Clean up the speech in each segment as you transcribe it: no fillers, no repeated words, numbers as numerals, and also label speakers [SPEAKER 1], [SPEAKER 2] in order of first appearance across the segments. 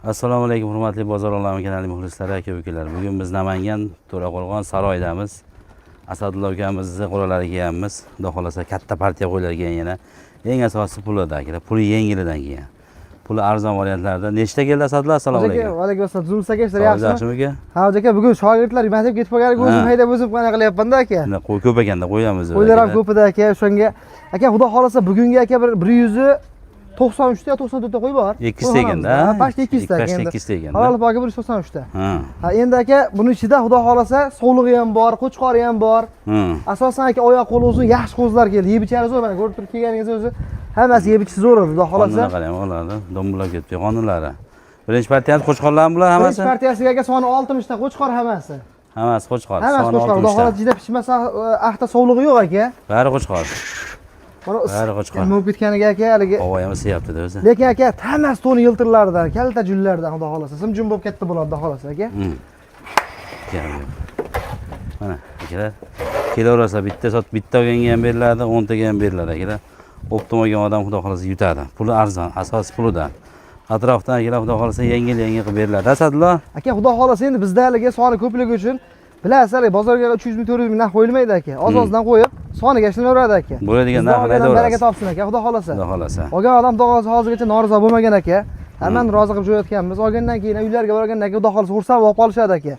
[SPEAKER 1] Assalomu alaykum hurmatli bozor olami kanali muxlislari, aka-ukalar. Bugun biz Namangan To'raqo'rg'on Saroydamiz. Asadullo ukamizni qo'llariga kelganmiz. Xudo xolasa katta partiya qo'ylar kelgan yana. Eng asosiysi pulida akalar. Puli yengilidan kelgan. Puli arzon variantlarda. Nechta keldi Asadullo? Assalomu alaykum.
[SPEAKER 2] Va alaykum assalom. Zum aka ishlayapsizmi?
[SPEAKER 1] Yaxshimi aka?
[SPEAKER 2] Ha, aka bugun shogirdlar maktabga ketib qolganiga o'zim haydab o'zim qana qilyapman-da aka.
[SPEAKER 1] Qo'y ko'p ekanda qo'yamiz.
[SPEAKER 2] Qo'ylar ham ko'p edi aka. O'shanga aka xudo xolasa bugungi aka bir 193 ta 94 ta qo'y bor.
[SPEAKER 1] 200 ta ekanda.
[SPEAKER 2] Pashta 200 ta ekan.
[SPEAKER 1] 200 ta ekanda.
[SPEAKER 2] Halol paki 193 ta.
[SPEAKER 1] Ha.
[SPEAKER 2] Endi aka buni ichida xudo xolasa sovlig'i ham bor, qo'chqori ham bor. Asosan aka oyoq qo'li uzun yaxshi qo'zlar keldi. Yeb ichari zo'r, mana ko'rib turib kelganingiz o'zi hammasi yeb ichishi zo'r edi, xudo xolasa.
[SPEAKER 1] Qonunlar qarang, ularni dombulab ketdi qonunlari. Birinchi partiyasi qo'chqorlarmi bular hammasi?
[SPEAKER 2] Birinchi partiyasiga aka soni 60 ta qo'chqor hammasi.
[SPEAKER 1] Hammasi qo'chqor.
[SPEAKER 2] Hammasi qo'chqor. Xudo xolasa juda pishmasa ahta sovlig'i yo'q aka.
[SPEAKER 1] Bari qo'chqor.
[SPEAKER 2] Mana
[SPEAKER 1] qo'chqor.
[SPEAKER 2] bo'lib ketganiga aka haligi.
[SPEAKER 1] Havo ham isiyapti-da o'zi.
[SPEAKER 2] Lekin aka hammasi to'ni yiltirlardan, kalta jullardan xudo xolasa. Simjum bo'lib ketdi bo'ladi xudo xolasa aka.
[SPEAKER 1] Mana akalar, kelaversa bitta olganga ham beriladi, 10 taga ham beriladi akalar. Optim olgan odam xudo xolasa yutadi. Puli arzon, asosi pulidan. Atrofdan akalar xudo xolasa yengil qilib beriladi. Asadullo
[SPEAKER 2] aka xudo xolasa endi bizda haligi soni ko'pligi uchun bilasizlar, bozorga 300 ming 400 ming narx qo'yilmaydi aka. Oz-ozdan qo'yib, soniga ishlanaveradi aka.
[SPEAKER 1] Bo'ladigan narxni aytaverasiz.
[SPEAKER 2] Baraka topsin aka, xudo xolasa.
[SPEAKER 1] Xudo xolasa.
[SPEAKER 2] Olgan odam xudo xolasa hozirgacha norizo bo'lmagan aka. Hammani rozi qilib jo'natganmiz. Olgandan keyin uylarga borgandan keyin xudo xolasa xursand bo'lib qolishadi aka.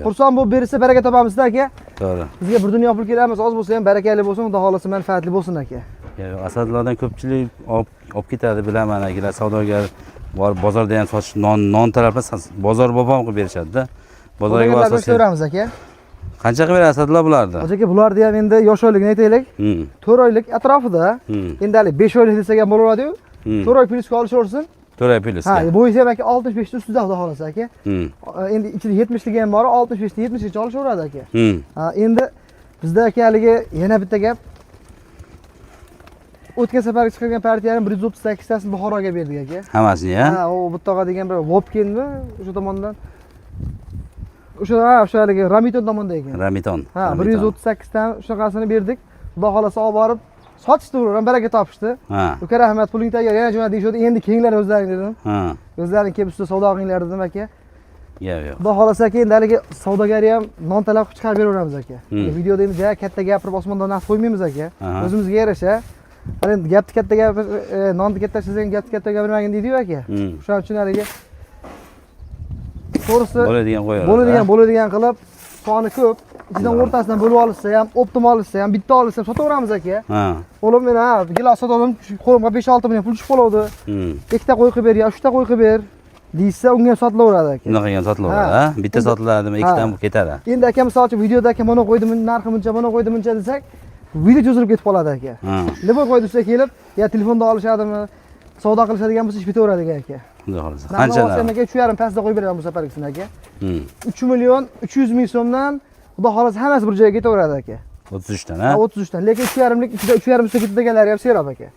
[SPEAKER 2] Xursand bo'lib bersa baraka topamiz-da aka.
[SPEAKER 1] To'g'ri.
[SPEAKER 2] Bizga bir dunyo pul kelamiz, oz bo'lsa ham barakali bo'lsin, xudo xolasa manfaatli bo'lsin aka.
[SPEAKER 1] Asadullodan ko'pchilik olib ketadi, bilaman akalar, savdogar bor, bozorda ham sotish non talab bozor bobom qilib berishadi-da. Bozorga asosiy
[SPEAKER 2] ko'ramiz aka.
[SPEAKER 1] Qancha qilib beradi Asadullo bularni?
[SPEAKER 2] Aka bularni ham endi yosh oyligini aytaylik. 4 oylik atrofida. Endi hali 5 oylik desak ham bo'laveradi-yu. 4 oy plyusga olishaversin.
[SPEAKER 1] 4 oy plyusga.
[SPEAKER 2] Ha, bo'yicha ham aka 65 ta ustida xudo xolasa aka. Endi ichida 70 ligi ham bor, 65 ta 70 gacha olishaveradi aka. Ha, endi bizda aka haligi yana bitta gap. O'tgan safarga chiqargan partiyaning 138 tasini Buxoroga berdik aka.
[SPEAKER 1] Hammasini, ha?
[SPEAKER 2] Ha, u bittaga degan bir Vopkinmi o'sha tomondan. O'sha haligi Ramiton tomonda ekan.
[SPEAKER 1] Ramiton.
[SPEAKER 2] Ha, 138 ta shunaqasini berdik. Xudo xolasa olib borib sotishdi, ular baraka topishdi. Uka rahmat, puling tayyor, yana jo'nat deyishdi. Endi kenglar o'zlaring dedim. O'zlaring kelib ustida savdo qilinglar dedim aka.
[SPEAKER 1] Yo'q.
[SPEAKER 2] Xudo xolasa aka, endi haligi savdogari ham non talab qilib chiqarib beraveramiz aka. Videoda endi katta gapirib osmondan narx qo'ymaymiz aka. O'zimizga yarasha. Endi gapni katta gapir, nonni katta sizga gapni katta gapirmagin deydi-yu aka. Shuning uchun haligi to'g'risi bo'ladigan qilib soni ko'p, ichidan o'rtasidan bo'lib olishsa ham, optim olishsa ham, bitta olishsa ham sotaveramiz aka. O'g'lim men gilos sotadim, qo'limga 5-6 million pul tushib qoladi. Ikkita qo'y qilib ber, yo 3ta qo'y qilib ber deysa, unga ham sotilaveradi aka.
[SPEAKER 1] Unaqa ham sotilaveradi, ha? Bitta sotiladimi, ikkidan ketadi.
[SPEAKER 2] Endi aka misol uchun videoda aka mana qo'ydim, narxi buncha, mana qo'ydim buncha desak, video cho'zilib ketib qoladi aka. Nima qo'ydi ustiga kelib, ya telefonda olishadimi, savdo qilishadigan bo'lsa ish bitaveradi aka.
[SPEAKER 1] Xudo xolasa. Qanchalar?
[SPEAKER 2] Aka 3,5 pastda qo'yib beraman bu safargisini aka. 3 million 300 ming so'mdan xudo xolasa hammasi bir joyga ketaveradi aka.
[SPEAKER 1] 33 dan, ha?
[SPEAKER 2] 33 dan. Lekin 3,5lik ichida 3,5 sta ketadiganlari ham serob aka.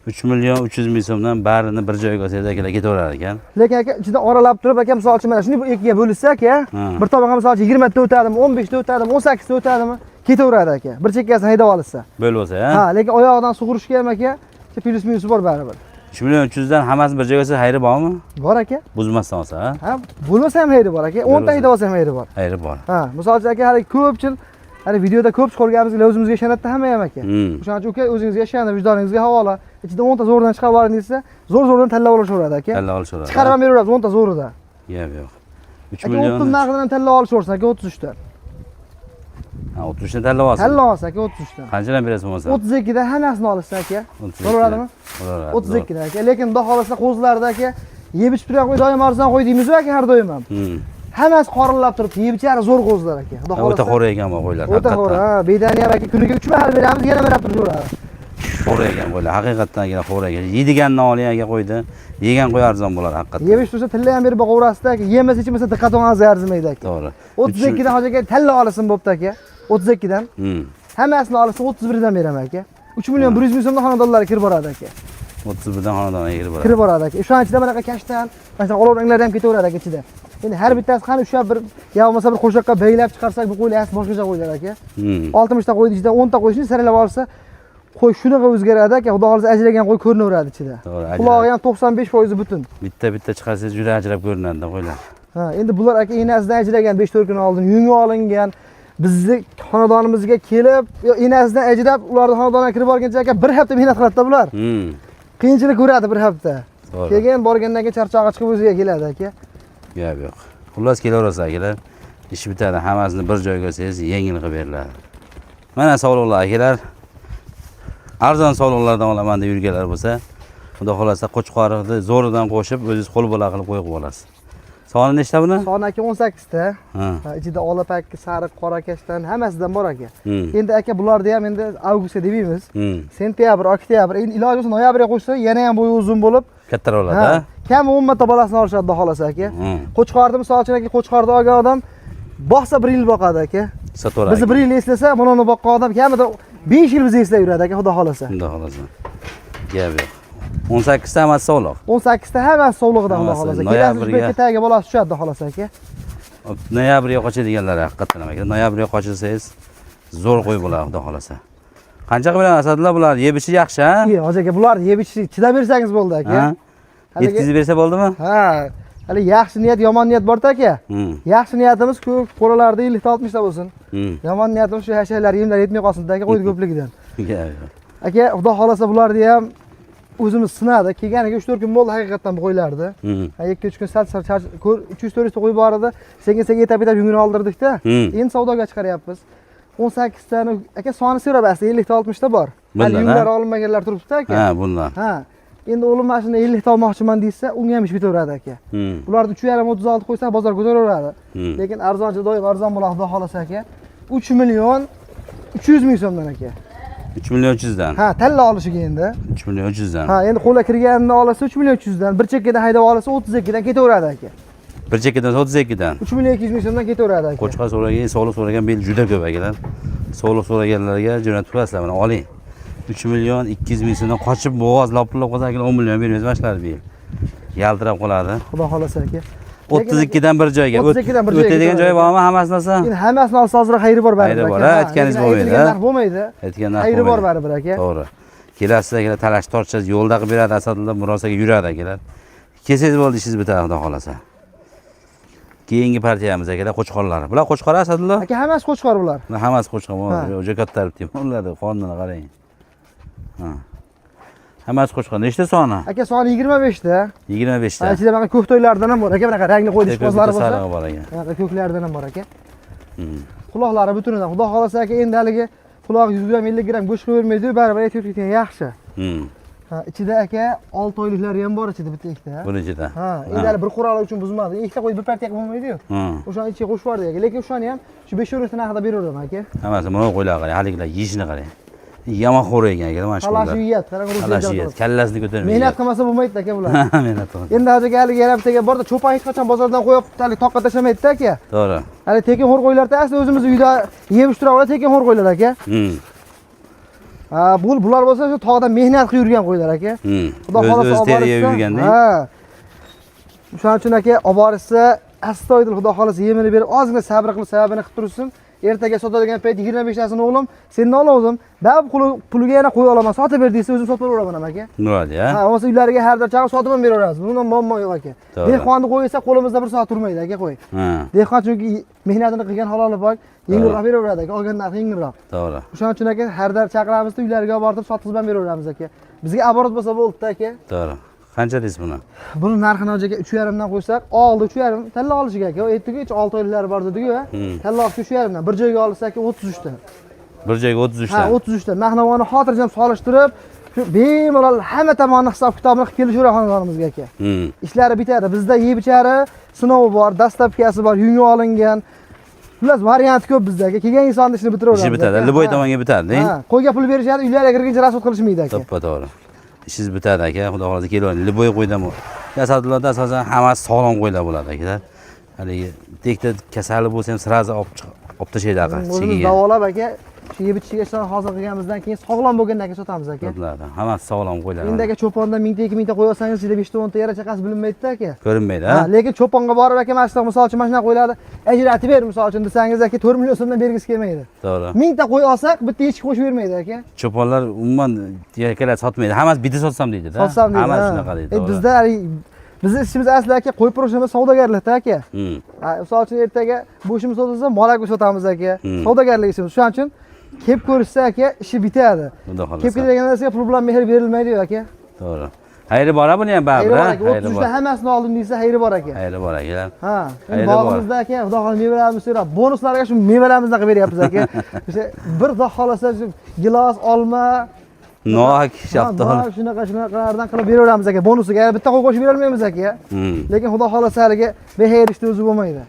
[SPEAKER 1] 3 million 300 ming so'mdan barini bir joyga olsangiz akalar ketaverar ekan.
[SPEAKER 2] Lekin aka ichida oralab turib aka misol uchun mana shuni ikkiga bo'lishsa aka, bir tomog'i misol uchun 20 ta o'tadimi, 15 ta o'tadimi, 18 ta o'tadimi, ketaveradi aka. Bir chekkasini haydab olsa.
[SPEAKER 1] Bo'lib olsa, ha?
[SPEAKER 2] Ha, lekin oyog'idan sug'urishga ham aka, plyus minusi bor baribir.
[SPEAKER 1] 3 million 300 dan hammasi bir joyga olsa xayri bormi?
[SPEAKER 2] Bor aka.
[SPEAKER 1] Buzmasdan olsa, ha?
[SPEAKER 2] Ha, bo'lmasa ham xayri bor aka. 10 ta haydab olsa ham xayri bor.
[SPEAKER 1] Xayri bor.
[SPEAKER 2] Ha, misol uchun aka hali ko'pchilik hali videoda ko'p chiqarganimizga o'zimizga ishonadi hamma ham aka. O'shaning uchun uka o'zingizga ishonib, vijdoningizga havola. Ichida 10 ta zo'rdan chiqarib oling desa, zo'r-zo'rdan tanlab olishaveradi aka.
[SPEAKER 1] Tanlab olishaveradi.
[SPEAKER 2] Chiqarib ham beraveramiz 10 ta zo'ridan.
[SPEAKER 1] Yo'q. 3
[SPEAKER 2] million. Aka 30 narxidan ham tanlab olishaversin aka 33 dan.
[SPEAKER 1] Ha, 33 dan tanlab olsin.
[SPEAKER 2] Tanlab olsa aka 33 dan.
[SPEAKER 1] Qanchadan berasiz bo'lmasa?
[SPEAKER 2] 32 dan hammasini olsa aka. Bo'laveradimi?
[SPEAKER 1] Bo'laveradi.
[SPEAKER 2] 32 dan aka. Lekin xudo xolasa qo'zlarda aka yeb ichib turgan qo'y doim arzon qo'y deymiz-ku aka har doim ham. Hammasi qorinlab turibdi, yeb ichari zo'r qo'zlar aka. Xudo xolasa.
[SPEAKER 1] O'ta xo'ra ekan bu qo'ylar.
[SPEAKER 2] O'ta xo'ra, ha. Bedani ham aka kuniga 3 mahal beramiz, yana berib turaveradi.
[SPEAKER 1] Xo'ra ekan qo'ylar, haqiqatdan aka xo'ra ekan. Yeydiganni oling aka qo'ydi. Yegan qo'y arzon bo'ladi haqiqatdan.
[SPEAKER 2] Yeb ichib tursa tilla ham berib boqaverasizda aka. Yemasa ichmasa diqqat qilgansiz arzimaydi aka.
[SPEAKER 1] To'g'ri.
[SPEAKER 2] 32 dan hozirga talla olasin bo'pti aka. 32 dan. Hammasini olsa 31 dan beraman aka. 3 million 100 ming so'mdan xonadonlarga kirib boradi aka.
[SPEAKER 1] 31 dan xonadonga
[SPEAKER 2] kirib boradi aka. O'shaning ichida mana kashtan, mana olov ranglar ham ketaveradi aka ichida. Endi har bittasi qani ushlab bir yo bo'lmasa bir qo'shoqqa beylab chiqarsak bu qo'ylar boshqacha qo'ylar aka. 60 ta qo'ydi ichida 10 ta qo'yishni saralab olsa qo'y shunaqa o'zgaradi aka, xudo xolisa ajragan qo'y ko'rinaveradi ichida.
[SPEAKER 1] To'g'ri.
[SPEAKER 2] Qulog'i ham 95% butun.
[SPEAKER 1] Bitta chiqarsangiz juda ajrab ko'rinadi qo'ylar.
[SPEAKER 2] Ha, endi bular aka enasidan ajragan 5-4 kun oldin yungi olingan. Bizni xonadonimizga kelib, enasidan ajrab, ularning xonadoniga kirib borguncha aka 1 hafta mehnat qiladi bular. Qiyinchilik ko'radi 1 hafta. Keyin borgandan keyin charchog'i chiqib o'ziga keladi aka.
[SPEAKER 1] Gap yo'q. Xullas kelaverasiz akalar. Ish bitadi, hammasini bir joyga olsangiz yengil qilib beriladi. Mana sog'liqlar akalar. Arzon sog'liqlardan olaman deb yurganlar bo'lsa, xudo xolasa qo'chqoriqni zo'ridan qo'shib, o'zingiz qo'l bola qilib qo'yib olasiz. Soni nechta buni?
[SPEAKER 2] Soni aka 18 ta. Ichida olapakki, sariq, qora kashtan hammasidan bor aka. Endi aka bularni ham endi avgustga deymiz. Sentyabr, oktyabr, endi iloji bo'lsa noyabrga qo'shsa, yana ham bo'yi uzun bo'lib
[SPEAKER 1] kattaroq bo'ladi.
[SPEAKER 2] Kam 10 ta bolasini olishadi xudo xolasa aka. Qo'chqorni misol uchun aka, qo'chqorni olgan odam boqsa 1 yil boqadi aka.
[SPEAKER 1] Sato'ra.
[SPEAKER 2] Bizni 1 yil eslasa, buni boqqan odam kamida 5 yil bizni eslayib yuradi aka, xudo xolasa.
[SPEAKER 1] Xudo xolasa. Gap yo'q. 18 ta hammasi sog'liq.
[SPEAKER 2] 18 ta hammasi sog'lig'idan xudo xolasa. Kelasi tagiga bolasi tushadi xudo xolasa aka.
[SPEAKER 1] Noyabrga qochadiganlar haqiqatan aka. Noyabrga qochilsangiz zo'r qo'y bo'ladi xudo xolasa. Qancha qilib Asadullo bular yeb ichi yaxshi, ha?
[SPEAKER 2] Yo'q, hoji aka, bular yeb ichi chidab bersangiz bo'ldi aka.
[SPEAKER 1] Yetkazib bersa bo'ldimi?
[SPEAKER 2] Ha. Hali yaxshi niyat, yomon niyat bor aka. Yaxshi niyatimiz ko'p qo'ralarda 50 ta 60 ta bo'lsin. Yomon niyatimiz shu yashaylar, yemlar yetmay qolsin aka, qo'ydi ko'pligidan. Aka, xudo xolasa bularni ham o'zimiz sinadik. Kelganiga 3-4 kun bo'ldi haqiqatan bu qo'ylardi. 2-3 kun sal 300-400 ta qo'y bor edi. Sekin-sekin etap-etap yungini oldirdik-da. Endi savdoga chiqaryapmiz. 18 tani aka soni so'rabasiz, 50 ta 60 ta bor. Hali yunglar olinmaganlar turibdi aka.
[SPEAKER 1] Ha, bunlar.
[SPEAKER 2] Ha. Endi o'g'lim mana shuni 50 ta olmoqchiman deysa, unga ham ish bitaveradi aka. Ularni 3,5-36 qo'ysa bozor ko'taraveradi. Lekin arzonchi doim arzon bo'ladi xudo xolasa aka. 3 million 300 ming so'mdan aka.
[SPEAKER 1] 3 million 300 dan.
[SPEAKER 2] Ha, talla olishiga endi.
[SPEAKER 1] 3 million 300 dan.
[SPEAKER 2] Ha, endi qo'lga kirganini olsa 3 million 300 dan, bir chekkadan haydab olsa 32 dan ketaveradi aka.
[SPEAKER 1] Bir chekkadan 32 dan.
[SPEAKER 2] 3 million 200 ming so'mdan ketaveradi aka.
[SPEAKER 1] Qo'chqor so'ragan, sog'liq so'ragan bel juda ko'p akalar. Sog'liq so'raganlarga jo'natib turasizlar, mana oling. 3 million 200 ming so'mdan qochib bo'g'oz lopillab qolsa 10 million bermaysiz mashlar bil. Yaltirab qoladi.
[SPEAKER 2] Xudo xolasa aka.
[SPEAKER 1] 32 dan bir joyga.
[SPEAKER 2] 32 dan bir joyga.
[SPEAKER 1] O'tadigan joyi bormi hammasidan olsa?
[SPEAKER 2] Endi hammasini olsa hozir xayri bor baribir aka.
[SPEAKER 1] Xayri bor, aytganingiz bo'lmaydi.
[SPEAKER 2] Aytganingiz bo'lmaydi.
[SPEAKER 1] Aytgan narx
[SPEAKER 2] xayri bor baribir aka.
[SPEAKER 1] To'g'ri. Kelasiz akalar, talash tortchasiz yo'lda qilib beradi, Asadullo murosaga yuradi akalar. Kelsangiz bo'ldi, ishingiz bitadi xudo xolasa. Keyingi partiyamiz akalar qo'chqorlar. Bular qo'chqor Asadullo?
[SPEAKER 2] Aka hammasi qo'chqor bular.
[SPEAKER 1] Hammasi qo'chqor. O'sha kattarib deyman. Ularni qonini qarang. Ha. Hammasi qo'chqor. Nechta soni?
[SPEAKER 2] Aka soni 25 ta.
[SPEAKER 1] 25 ta.
[SPEAKER 2] Ichida bunaqa ko'k to'ylardan ham bor aka, bunaqa rangli qo'y dishbozlari bo'lsa.
[SPEAKER 1] Sariq bor ekan.
[SPEAKER 2] Bunaqa ko'klardan ham bor aka. Quloqlari butunidan. Xudo xolasa aka, endi haligi quloq 100 gram 50 gram go'sht qo'yvermaydi, baribir aytib ketgan yaxshi. Ha, ichida aka 6 oyliklari ham bor ichida bitta ikkita.
[SPEAKER 1] Buni ichida.
[SPEAKER 2] Ha, endi hali bir qo'raqlar uchun buzmadi. Ikkita qo'y bir partiya bo'lmaydi-yu. O'shani ichiga qo'shib yubordik aka. Lekin o'shani ham shu 500 ta narxida beraveraman aka.
[SPEAKER 1] Hammasi mana qo'ylar qarang, haliklar yeyishini qarang. Yomon xo'r ekan aka, mana shu.
[SPEAKER 2] Talashi yeyapti, qarang
[SPEAKER 1] Talashi yeyapti, kallasini ko'tarmaydi.
[SPEAKER 2] Mehnat qilmasa bo'lmaydi aka bular.
[SPEAKER 1] Mehnat qilmasa.
[SPEAKER 2] Endi hozirga haligi yana bittaga borda cho'pon hech qachon bozordan qo'yib, hali toqqa tashlamaydi aka.
[SPEAKER 1] To'g'ri.
[SPEAKER 2] Hali tekin xo'r qo'ylarda asli o'zimiz uyda yeb turamiz, tekin xo'r qo'ylar aka. Ha, bular bo'lsa shu tog'dan mehnat qilib yurgan qo'ylar aka. Xudo xolasa olib
[SPEAKER 1] yurganda.
[SPEAKER 2] Ha. Shuning uchun aka olib borsa, astoydil xudo xolasa yemini berib, ozgina sabr qilib sababini qilib tursin. Ertaga sotadigan payt 25 tasini o'g'lim, sendan oldim. Bab puliga yana qo'y olaman, sotib ber desa o'zim sotib beraman aka.
[SPEAKER 1] Nuradi, ha?
[SPEAKER 2] Ha, bo'lmasa uylariga har dar chaqib sotib ham beraveramiz. Bundan muammo yo'q aka. Dehqonni qo'ysa qo'limizda bir soat turmaydi aka qo'y. Dehqon chunki mehnatini qilgan haloli bor, yengilroq beraveradi aka, olgan narxi yengilroq.
[SPEAKER 1] To'g'ri.
[SPEAKER 2] O'shaning uchun aka har dar chaqiramizda uylariga olib borib sotib ham beraveramiz aka. Bizga aborot bo'lsa bo'ldi aka.
[SPEAKER 1] To'g'ri. Qancha deysiz buni?
[SPEAKER 2] Buni narxini hojiga 3,5 dan qo'ysak, oldi 3,5 talla olishiga aka. Aytdik-ku 6 oyliklari bor dedi-ku. Talla olish 3,5 dan. Bir joyga olsak 33 ta.
[SPEAKER 1] Bir joyga 33 ta.
[SPEAKER 2] Ha, 33 ta. Narx-navoni xotirjam solishtirib, shu bemalol hamma tomonni hisob-kitobini qilib kelishaveradi xonadonimizga aka. Ishlari bitadi. Bizda yeb ichari sinovi bor, dastlabkasi bor, yungi olingan. Xullas variant ko'p bizda aka. Kelgan insonni ishini bitiraveradi.
[SPEAKER 1] Ishi bitadi. Liboy tomonga bitadi.
[SPEAKER 2] Ha, qo'yga pul berishadi, uylariga kirguncha rasxod qilishmaydi aka.
[SPEAKER 1] To'g'ri. Ishingiz bitadi aka, xudo xolasa kelavering. Liboy qo'ydan bu. Asadulloda asosan hammasi sog'lom qo'ylar bo'ladi akalar. Haligi tekda kasali bo'lsa ham sirazi olib tashlaydi aka.
[SPEAKER 2] O'zimiz davolab aka, Shu yeb ichishga ishlarni hozir qilganimizdan keyin sog'lom bo'lgandan keyin sotamiz aka.
[SPEAKER 1] Sotiladi. Hammasi sog'lom qo'ylar.
[SPEAKER 2] Endi aka cho'pondan 1000 ta 2000 ta qo'y olsangiz, ichida 5 ta 10 ta yara chaqasi bilinmaydi-da aka.
[SPEAKER 1] Ko'rinmaydi,
[SPEAKER 2] Ha,
[SPEAKER 1] ha?
[SPEAKER 2] lekin cho'ponga borib aka mana shunaqa misol uchun mana shunaqa qo'ylarni ajratib ber misol uchun desangiz aka 4 million so'mdan bergisi kelmaydi.
[SPEAKER 1] To'g'ri.
[SPEAKER 2] 1000 ta qo'y olsak, bitta echki qo'shib bermaydi aka.
[SPEAKER 1] Cho'ponlar umuman yakalar sotmaydi. Hammasi bitta sotsam deydi-da.
[SPEAKER 2] Sotsam deydi.
[SPEAKER 1] Hammasi shunaqa deydi. to'g'ri.
[SPEAKER 2] Bizda bizni ishimiz asli aka qo'y proshimiz savdogarlikda aka. Ha, misol uchun ertaga bu ishimiz sotilsa, molak sotamiz aka. Savdogarlik ishimiz. Shuning uchun kelib ko'rishsa aka, ishi bitadi.
[SPEAKER 1] Xudo xolasa.
[SPEAKER 2] Kelib kelgan narsaga pul bilan mehr berilmaydi aka.
[SPEAKER 1] To'g'ri. Xayri bor buni ham
[SPEAKER 2] Xayri
[SPEAKER 1] baribir,
[SPEAKER 2] bor
[SPEAKER 1] ha?
[SPEAKER 2] aka. 33 ta hammasini oldim desa, xayri bor aka.
[SPEAKER 1] Xayri bor akalar.
[SPEAKER 2] Ha,
[SPEAKER 1] Xayri
[SPEAKER 2] endi bog'imizda aka, xudo xohlasa mevalarimiz so'rab, bonuslarga shu mevalarimizni qilib beryapmiz aka. O'sha bir xudo xohlasa shu gilos, olma,
[SPEAKER 1] Nok, shaftoli.
[SPEAKER 2] shunaqalardan qilib beraveramiz aka. Bonusiga bitta qo'y qo'shib berolmaymiz aka. Lekin xudo xohlasa haligi beher ishni o'zi bo'lmaydi.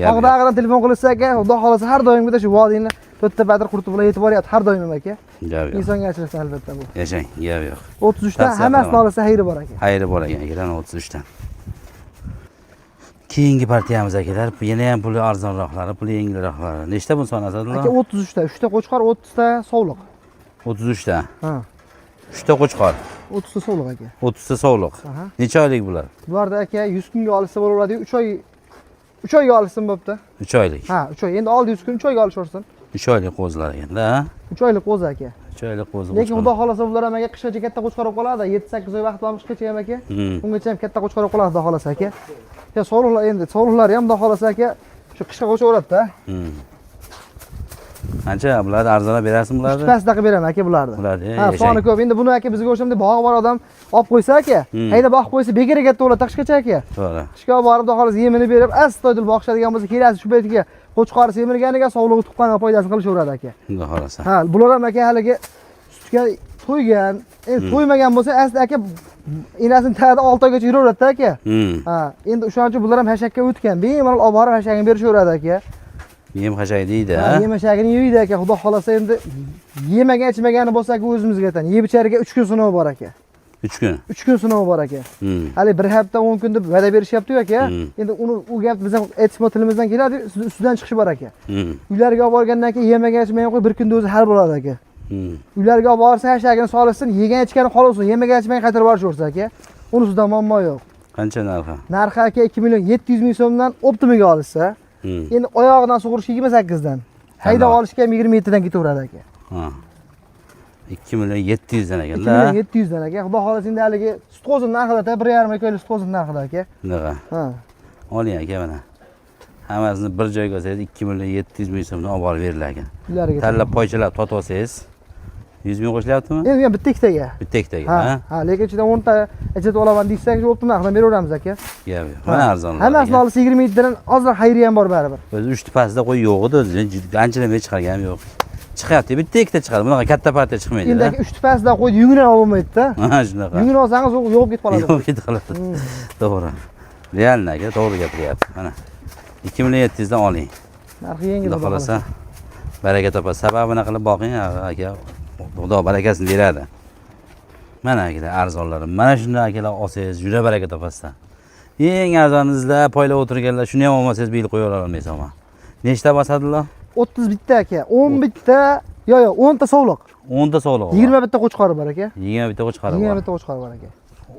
[SPEAKER 2] Tog'dag'idan telefon qilsa aka, xudo xohlasa har doim bitta shu vodiyni to'rtta badr qurti bilan yetib boryapti har doim aka.
[SPEAKER 1] Gap yo'q.
[SPEAKER 2] Insonga achinsa albatta bu.
[SPEAKER 1] Yashang, gap yo'q.
[SPEAKER 2] 33 ta hammasini olsa xayri bor aka.
[SPEAKER 1] Xayri bor ekan akalar 33 dan. Keyingi partiyamiz akalar, yana ham puli arzonroqlari, puli yengilroqlari. Nechta bu son Asadullo?
[SPEAKER 2] Aka 33 ta, 3 ta qo'chqor, 30 ta sovliq.
[SPEAKER 1] 33 ta.
[SPEAKER 2] Ha.
[SPEAKER 1] 3 ta qo'chqor,
[SPEAKER 2] 30 ta sovliq aka.
[SPEAKER 1] 30 ta sovliq.
[SPEAKER 2] Aha.
[SPEAKER 1] Necha oylik bular?
[SPEAKER 2] Bularda aka 100 kunga olsa bo'laveradi-yu, 3 oyga olsin bo'pti.
[SPEAKER 1] 3 oylik.
[SPEAKER 2] Ha, 3 oy. Endi oldi 100 kun 3 oyga olishaversin.
[SPEAKER 1] 3 oylik qo'zilar ekan-da, ha?
[SPEAKER 2] 3 oylik qo'zi aka.
[SPEAKER 1] 3 oylik qo'zi.
[SPEAKER 2] Lekin xudo xohlasa bular ham aka qishgacha katta qo'chqor bo'lib qoladi. 7-8 oy vaqt olib qishgacha ham aka. Ungacha ham katta qo'chqor bo'lib qoladi xudo xohlasa aka. Ya sovliqlar endi sovliqlar ham xudo xohlasa aka shu qishga qo'shaveradi-da.
[SPEAKER 1] Qancha bularni arzonlab berasizmi bularni?
[SPEAKER 2] Pasda qilib beraman aka bularni.
[SPEAKER 1] Bularni,
[SPEAKER 2] Ha, soni ko'p. Endi buni aka bizga o'shamda bog'i bor odam olib qo'ysa aka, hayda boqib qo'ysa begara katta bo'ladi qishgacha aka.
[SPEAKER 1] To'g'ri.
[SPEAKER 2] Qishga borib xudo xohlasa yemini berib, astoydil boqishadigan bo'lsa, kelasi shu paytiga qo'chqor semirganiga sog'lig'i tuqqaniga foydasini qilishaveradi aka.
[SPEAKER 1] Xudo xolasa.
[SPEAKER 2] Ha, bular ham aka haligi sutga to'ygan, endi to'ymagan bo'lsa, asli aka enasini tagida 6 oygacha yuraveradi aka. Ha, endi o'shaning uchun bular ham hashakka o'tgan. Bemalol olib borib hashakni berishaveradi aka.
[SPEAKER 1] Yem hashak deydi, ha?
[SPEAKER 2] Yem hashagini yeydi aka. Xudo xolasa endi yemagan ichmagani bo'lsa aka o'zimizga tan. Yeb ichariga 3 kun sinovi bor aka.
[SPEAKER 1] 3 kun.
[SPEAKER 2] 3 kun sinovi bor aka. Hali bir hafta 10 kun deb va'da berishyapti-yu aka. Endi uni u gap bizning aytishmo tilimizdan keladi, ustidan chiqishi bor aka. Uylariga olib borgandan keyin yemagan ichmagan qo'y bir kunda o'zi hal bo'ladi aka. Uylariga olib borsa hashagini solsin, yegan ichgani qolsin, yemagan ichmagan qaytarib yuborishsa aka. Unisidan muammo yo'q.
[SPEAKER 1] Qancha narxi?
[SPEAKER 2] Narxi aka 2 million 700 ming so'mdan optimiga olishsa, endi oyog'idan sug'urish 28 dan. Haydab olishga ham 27 dan ketaveradi aka.
[SPEAKER 1] Ha. 2 million 700 dan ekan-da.
[SPEAKER 2] 2 million 700 dan aka. Xudo xolasa endi haligi sut qo'zini narxida 1,5 kilolik sut qo'zini narxida aka.
[SPEAKER 1] Unaqa.
[SPEAKER 2] Ha.
[SPEAKER 1] Oling aka mana. Hammasini bir joyga olsangiz 2 million 700 ming so'mdan olib borib berilar ekan.
[SPEAKER 2] Ularga
[SPEAKER 1] Tanlab poychalab sotib olsangiz 100 ming qo'shilyaptimi?
[SPEAKER 2] endi men bitta ikkitaga.
[SPEAKER 1] Bitta ikkitaga,
[SPEAKER 2] Ha,
[SPEAKER 1] ha?
[SPEAKER 2] ha, lekin ichidan 10 ta ajratib olaman deysangiz, shu optim narxdan beraveramiz aka.
[SPEAKER 1] Gap yo'q. Mana arzonlar.
[SPEAKER 2] Hammasini olsa 27 dan ozroq xayri ham bor baribir.
[SPEAKER 1] O'zi 3 ta pastda qo'y yo'q edi o'zi. Anchalamay chiqarganim yo'q. Chiqyapti, bitta ikkita chiqadi. Bunaqa katta partiya chiqmaydi.
[SPEAKER 2] Endi aka 3 ta pastda qo'ydi, yungini olmaydi-da.
[SPEAKER 1] Ha, shunaqa.
[SPEAKER 2] Yungini olsangiz u yo'q ketib qoladi.
[SPEAKER 1] Yo'q ketib qoladi. To'g'ri. Realni aka, to'g'ri gapiryapti. Mana 2 million 700 dan oling.
[SPEAKER 2] Narxi yengil
[SPEAKER 1] Xudo xolasa baraka topasiz. Sababini qilib boqing aka. Xudo barakasini beradi. Mana akalar arzonlarim. Mana shunday akalar olsangiz juda baraka topasiz. Eng arzoningizda poylab o'tirganlar shuni ham olmasangiz bil qo'ya olmaysiz ama. Nechta bosadinglar?
[SPEAKER 2] 30 bitta aka, 10 bitta, yo'q, 10 ta sovliq.
[SPEAKER 1] 10 ta sog'liq.
[SPEAKER 2] 20 bitta qo'chqori bor aka.
[SPEAKER 1] 20 bitta qo'chqari
[SPEAKER 2] 20
[SPEAKER 1] bor.
[SPEAKER 2] bitta qo'chqori bor aka.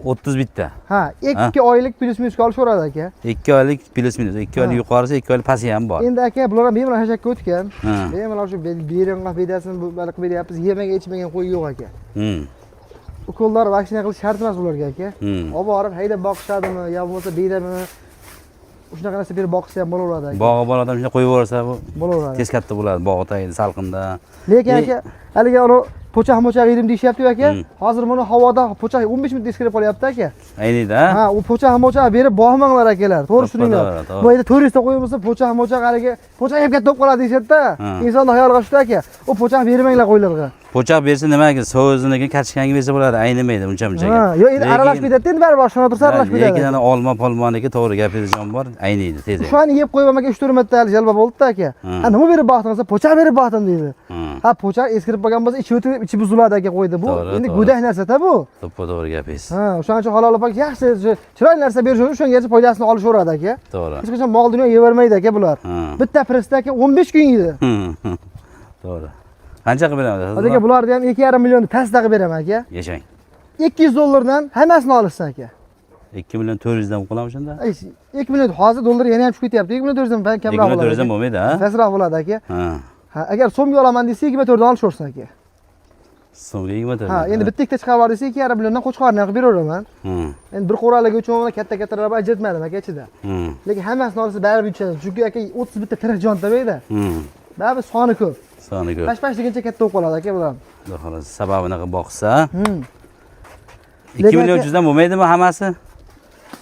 [SPEAKER 1] 30 bitta.
[SPEAKER 2] Ha, 2 oylik plyus minusga olishaveradi aka.
[SPEAKER 1] 2 oylik plus minus, 2 oylik yuqorisi, 2 oylik pasti ham bor.
[SPEAKER 2] Endi aka bular ham bemalol hashakka o'tgan.
[SPEAKER 1] Ha.
[SPEAKER 2] Bemalol shu beringlar bedasini baliq beryapmiz, yemagan ichmagan qo'y yo'q aka. Ukollar vaksina qilish shart emas ularga aka. Olib borib haydab boqishadimi, yo bo'lmasa bedami shunaqa narsa berib boqsa ham bo'laveradi aka.
[SPEAKER 1] Bog'i bor odam shunday qo'yib yuborsa bu
[SPEAKER 2] Bo'laveradi.
[SPEAKER 1] tez katta bo'ladi, bog'i tagida salqinda.
[SPEAKER 2] Lekin aka, haligi uni po'chaq yedim deyishyapti-yu aka. Hozir buni havoda po'chaq 15 minut eskirib qolyapti aka.
[SPEAKER 1] Aynida.
[SPEAKER 2] Ha, u po'chaq berib boqmanglar akalar. To'g'ri tushuninglar. Bu yerda turistga qo'yilmasa po'chaq hali po'chaq ham katta bo'lib qoladi deyshadi-da. Insonni xayoliga tushdi aka. U po'chaq bermanglar qo'ylarga.
[SPEAKER 1] Po'chaq bersa nimaga? So'ziniga karchkangi bersa bo'ladi, aynimaydi uncha-munchaga.
[SPEAKER 2] Ha, yo'q, endi aralashib ketadi, endi baribir boshqana tursa aralashib ketadi.
[SPEAKER 1] Lekin ana olma polmoniki to'g'ri gapingiz jon bor, ayniydi tez.
[SPEAKER 2] Shuni yeb qo'yib aka 3-4 marta hali jalba bo'ldi-da aka. Ha, nima berib boqding desa, po'chaq berib boqdim deydi. Ha, po'chaq eskirib qolgan bo'lsa, ichi buziladi aka qo'ydi. Bu endi go'dak narsa-da bu.
[SPEAKER 1] To'g'ri gapingiz.
[SPEAKER 2] Ha, o'shaning uchun halol opak yaxshi, chiroyli narsa berish uchun o'shanga foydasini olishaveradi aka.
[SPEAKER 1] To'g'ri.
[SPEAKER 2] Hech qachon mol dunyo yevermaydi aka bular. Bitta pressda aka 15 kun yeydi.
[SPEAKER 1] To'g'ri. Qancha qilib beramiz?
[SPEAKER 2] Aka bularni ham 2,5 millionni pastda qilib beraman aka.
[SPEAKER 1] Yashang.
[SPEAKER 2] 200 dollardan hammasini olasiz aka.
[SPEAKER 1] 2 million 400 dan qilamiz shunda.
[SPEAKER 2] 2 million hozir dollar yana ham tushib ketyapti. 2 million 400 dan kamroq
[SPEAKER 1] 2 million
[SPEAKER 2] bo'ladi.
[SPEAKER 1] 400 dan bo'lmaydi, ha?
[SPEAKER 2] Pastroq bo'ladi aka.
[SPEAKER 1] Ha.
[SPEAKER 2] Agar so'mga olaman desa 24 dan olishaversin aka.
[SPEAKER 1] So'mga 24.
[SPEAKER 2] Ha, endi bitta ikkita chiqarib bor desa 2,5 milliondan qo'chqorni ham qilib beraveraman. Endi bir qo'raligi uchun mana katta-kattalarni ajratmadim aka ichida. Lekin hammasini olsa baribir yutadi. Chunki aka 30 bitta tirik jon demaydi. Baribir soni ko'p.
[SPEAKER 1] Soni ko'p.
[SPEAKER 2] Pash-pashligicha katta bo'lib qoladi aka bular.
[SPEAKER 1] Xudo xolasa sababini qilib boqsa. 2 million 300 dan bo'lmaydimi hammasi?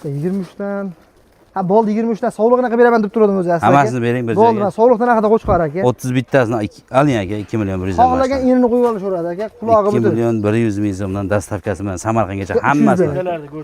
[SPEAKER 2] 23 dan. Ha, bo'ldi 23 dan sog'lig'ini qilib beraman deb turdim o'zi aslida.
[SPEAKER 1] Hammasini bering bir joyga.
[SPEAKER 2] Bo'ldi, men sog'liqdan haqida qo'chqor aka.
[SPEAKER 1] 30 bittasini oling aka, 2 million 100 dan.
[SPEAKER 2] Xohlagan inini qo'yib olishaveradi aka. Qulog'i
[SPEAKER 1] 2
[SPEAKER 2] butun.
[SPEAKER 1] million 100 ming so'mdan dastavkasi bilan Samarqandgacha hammasini.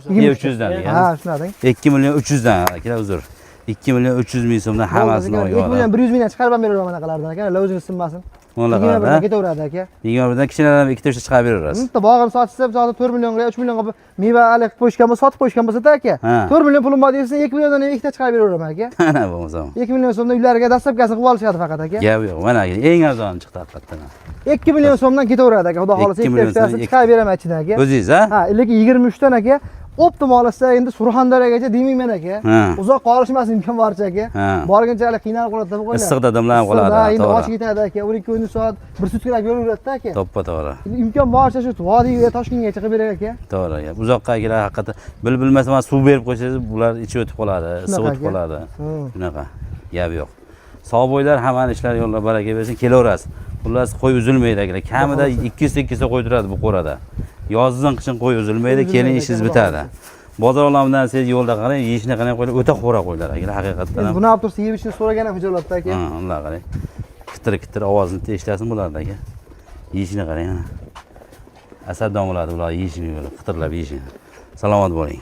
[SPEAKER 1] 300 dan.
[SPEAKER 2] Ha, shunaqadek.
[SPEAKER 1] 2 million 300 dan aka, uzr. 2 million 300 ming so'mdan hammasini olib
[SPEAKER 2] 2 million 100 mingdan chiqarib beraman anaqilardan aka. Lavozini sinmasin.
[SPEAKER 1] Unaqa
[SPEAKER 2] ketaveradi aka.
[SPEAKER 1] 21 dan kichkinadan ikkita uchta chiqarib beraverasiz.
[SPEAKER 2] Bitta bog'im sotsa, misol 4 millionga, 3 millionga meva alik qo'yishgan bo'lsa, sotib qo'yishgan bo'lsa aka. 4 million pulim bor desa, 2 milliondan ikkita chiqarib beraveraman aka.
[SPEAKER 1] Ana bo'lmasa.
[SPEAKER 2] 2 million so'mdan uylariga dastavkasini qilib olishadi faqat aka.
[SPEAKER 1] Gap yo'q. Mana eng arzoni chiqdi haqiqatdan.
[SPEAKER 2] 2 million so'mdan ketaveradi aka. Xudo xolasa ikkita chiqarib beraman ichidan aka.
[SPEAKER 1] O'zingiz, ha?
[SPEAKER 2] Ha, lekin 23 dan aka. Optimal olsa endi Surxondaryogacha demayman aka. Uzoq qolishmasin imkon boricha aka. Borgunchalik qiynalib qoladi deb qo'yinglar.
[SPEAKER 1] Issiqda damlanib qoladi.
[SPEAKER 2] Endi och ketadi aka. 12 soat 1 sutkalik yo'laveradi aka.
[SPEAKER 1] To'ppa to'g'ri.
[SPEAKER 2] Imkon boricha shu Vodiyga, Toshkentga chiqib berar aka.
[SPEAKER 1] To'g'ri aka. Uzoqqa kelar haqiqatdan bilmasam suv berib qo'ysangiz bular ichi o'tib qoladi, issiq o'tib qoladi. Shunaqa. Gap yo'q. Sog' bo'ylar hammani ishlari yo'llar baraka bersin, kelaverasiz. Xullas qo'y uzilmaydi aka. Kamida 200 ta qo'y turadi bu qo'rada. Yozdan qishin qo'y uzilmaydi, keling ishingiz bitadi. Bozor olamidan siz yo'lda qarang, yeyishni qarang qo'ylar, o'ta xo'ra qo'ylar aka, haqiqatdan ham.
[SPEAKER 2] Buni olib tursa yeb ichishni so'ragan ham hijolatda aka.
[SPEAKER 1] Ha, Alloh qarang. Qitir ovozini eshitasin bularda aka. Yeyishni qarang. Asabdan bo'ladi ular yeyishni, qitirlab yeyishni. Salomat bo'ling.